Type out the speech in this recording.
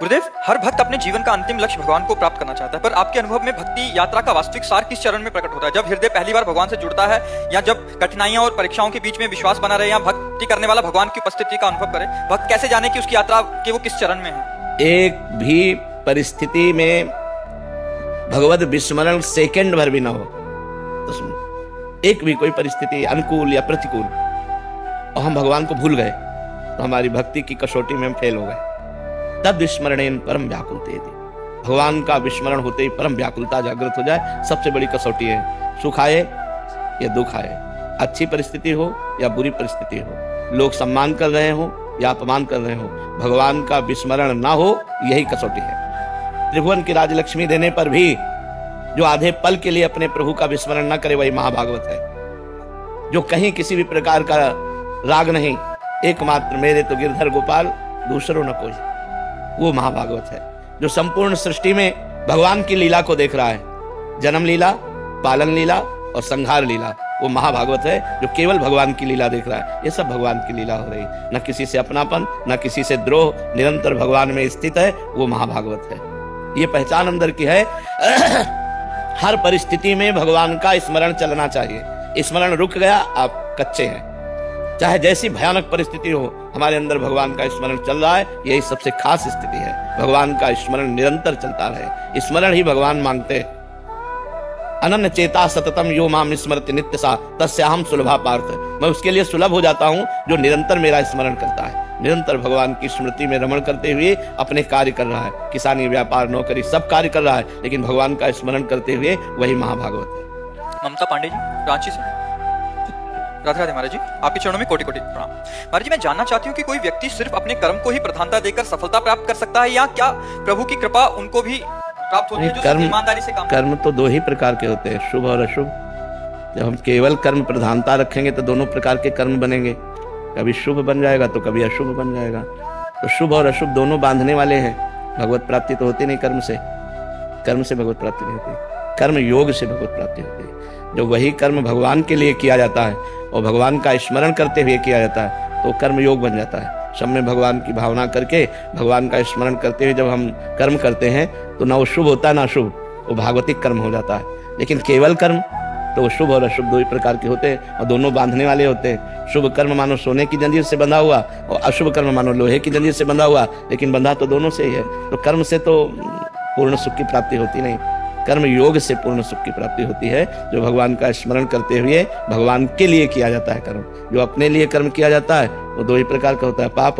गुरुदेव, हर भक्त अपने जीवन का अंतिम लक्ष्य भगवान को प्राप्त करना चाहता है, पर आपके अनुभव में भक्ति यात्रा का वास्तविक सार किस चरण में प्रकट होता है? जब हृदय पहली बार भगवान से जुड़ता है, या जब कठिनाइयां और परीक्षाओं के बीच में विश्वास बना रहे, या भक्ति करने वाला भगवान की उपस्थिति का अनुभव करे? भक्त कैसे जाने कि उसकी यात्रा के वो किस चरण में है? एक भी परिस्थिति में भगवत विस्मरण सेकंड भर भी ना हो, तो एक भी कोई परिस्थिति अनुकूल या प्रतिकूल और हम भगवान को भूल गए तो हमारी भक्ति की कसौटी में हम फेल हो गए। तद विस्मरणेन परम व्याकुलते थी, भगवान का विस्मरण होते ही परम व्याकुलता जागृत हो जाए, सबसे बड़ी कसौटी है। सुख आए या दुख आए, अच्छी परिस्थिति हो या बुरी परिस्थिति हो, लोग सम्मान कर रहे हो या अपमान कर रहे हो, भगवान का विस्मरण ना हो, यही कसौटी है। त्रिभुवन की राजलक्ष्मी देने पर भी जो आधे पल के लिए अपने प्रभु का विस्मरण न करे वही महाभागवत है। जो कहीं किसी भी प्रकार का राग नहीं, एकमात्र मेरे तो गिरधर गोपाल दूसरों न कोई, वो महाभागवत है। जो संपूर्ण सृष्टि में भगवान की लीला को देख रहा है, जन्म लीला, पालन लीला और संहार लीला, वो महाभागवत है। जो केवल भगवान की लीला देख रहा है, ये सब भगवान की लीला हो रही, न किसी से अपनापन न किसी से द्रोह, निरंतर भगवान में स्थित है, वो महाभागवत है। ये पहचान अंदर की है। हर परिस्थिति में भगवान का स्मरण चलना चाहिए। स्मरण रुक गया, आप कच्चे हैं। चाहे जैसी भयानक परिस्थिति हो, हमारे अंदर भगवान का स्मरण चल रहा है, यही सबसे खास स्थिति है। भगवान का स्मरण निरंतर चलता रहे, स्मरण ही भगवान मांगते। अनन्य चेता सततम यो माम स्मरति नित्य सा तस्याहम सुलभा पार्थ, मैं उसके लिए सुलभ हो जाता हूं जो निरंतर मेरा स्मरण करता है, निरंतर भगवान की स्मृति में रमण करते हुए अपने कार्य कर रहा है। किसानी, व्यापार, नौकरी सब कार्य कर रहा है, लेकिन भगवान का स्मरण करते हुए, वही महाभागवत है। ममता पांडे जी, रांची से। राधे राधे महाराज जी, आपके चरणों में कोटि कोटि प्रणाम। महाराज जी, मैं जानना चाहती हूँ कि कोई व्यक्ति सिर्फ अपने कर्म को ही प्रधानता देकर सफलता प्राप्त कर सकता है, या क्या प्रभु की कृपा उनको भी प्राप्त होती है जो ईमानदारी से काम? कर्म तो दो ही प्रकार के होते हैं, शुभ और अशुभ। जब हम केवल कर्म प्रधानता रखेंगे तो दोनों प्रकार के कर्म बनेंगे, कभी शुभ बन जाएगा तो कभी अशुभ बन जाएगा। तो शुभ और अशुभ दोनों बांधने वाले हैं। भगवत प्राप्ति तो होती नहीं कर्म से, कर्म से भगवत प्राप्ति नहीं होती, कर्म योग से भगवत प्राप्ति होती है। जो वही कर्म भगवान के लिए किया जाता है और भगवान का स्मरण करते हुए किया जाता है, तो कर्म योग बन जाता है। सब में भगवान की भावना करके, भगवान का स्मरण करते हुए जब हम कर्म करते हैं, तो ना वो शुभ होता है ना अशुभ, वो भागवतिक कर्म हो जाता है। लेकिन केवल कर्म तो वो शुभ और अशुभ दो ही प्रकार के होते हैं, और दोनों बांधने वाले होते हैं। शुभ कर्म मानो सोने की जंजीर से बंधा हुआ, और अशुभ कर्म मानो लोहे की जंजीर से बंधा हुआ, लेकिन बंधा तो दोनों से ही है। तो कर्म से तो पूर्ण सुख की प्राप्ति होती नहीं, कर्म योग से पूर्ण सुख की प्राप्ति होती है। जो भगवान का स्मरण करते हुए भगवान के लिए किया जाता है कर्म, जो अपने लिए कर्म किया जाता है, वो दो ही प्रकार का होता है, पाप